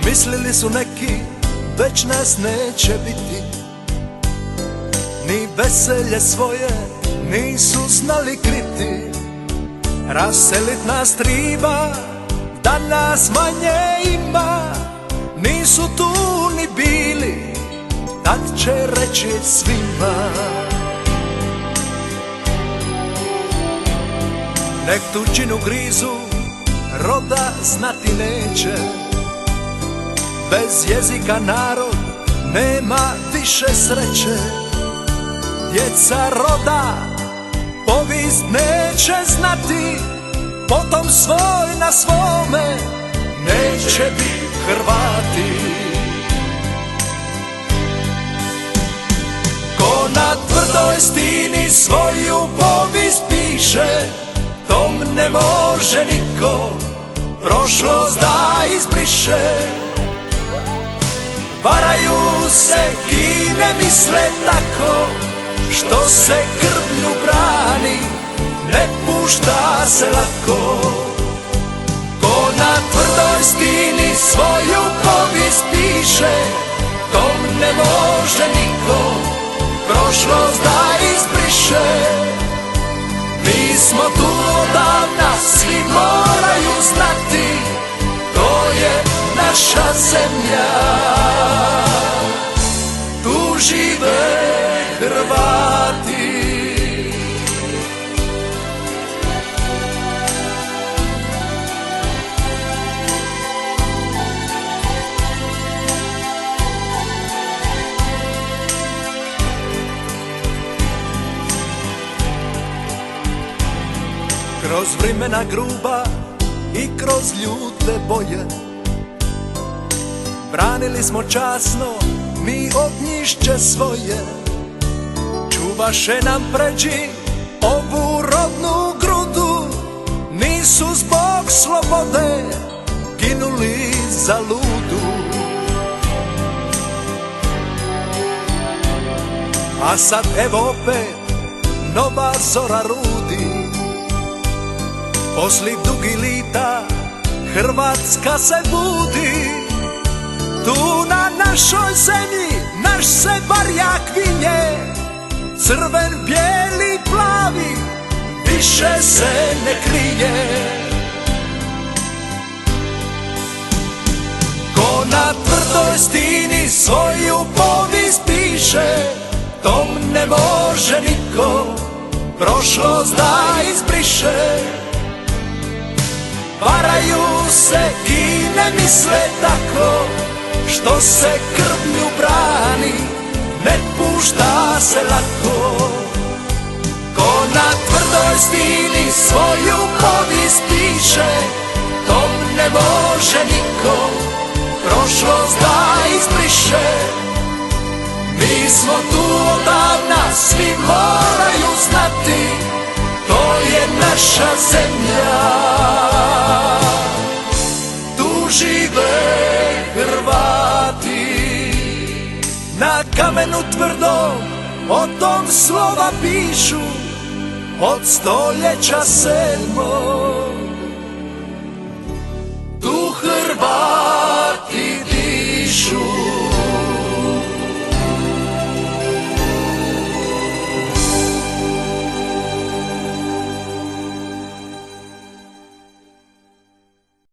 Mislili su neki, već nas neće biti, ni veselje svoje nisu znali kriti. Raselit nas triba, da nas manje ima, nisu tu ni bili, tad će reći svima. Nek tuđinu grizu, roda znati neće, bez jezika narod nema više sreće. Djeca roda povijest neće znati, potom svoj na svome neće biti Hrvati. Ko na tvrdoj stini svoju povijest piše, tom ne može niko prošlost da izbriše. Varaju se i ne misle tako, što se krvlju brani, ne pušta se lako. Ko na tvrdoj stini svoju povijest piše, tom ne može niko prošlost da izbriše. Mi smo tu odavna, svi moraju znati, to je naša zemlja, tu žive Hrvati. Kroz vremena gruba i kroz ljute boje, branili smo časno mi ognjišće svoje. Čuvaše nam pređi ovu rodnu grudu, nisu zbog slobode ginuli za ludu. A sad evo opet nova zora rudi, posli dugi lita Hrvatska se budi. Tu na našoj zemlji naš se barjak vinje, crven, bijeli, plavi, više se ne krije. Ko na tvrdoj stini svoju povijest piše, tom ne može niko prošlost da izbriše. Varaju se i ne misle tako, što se krvlju brani, ne pušta se lako. Ko na tvrdoj stini svoju povijest piše, tom ne može niko prošlost da izbriše. Mi smo tu odavna, svi moraju znati, to je naša zemlja, tu žive Hrvati. Na kamenu tvrdom o tom slova pišu, od stoljeća 7.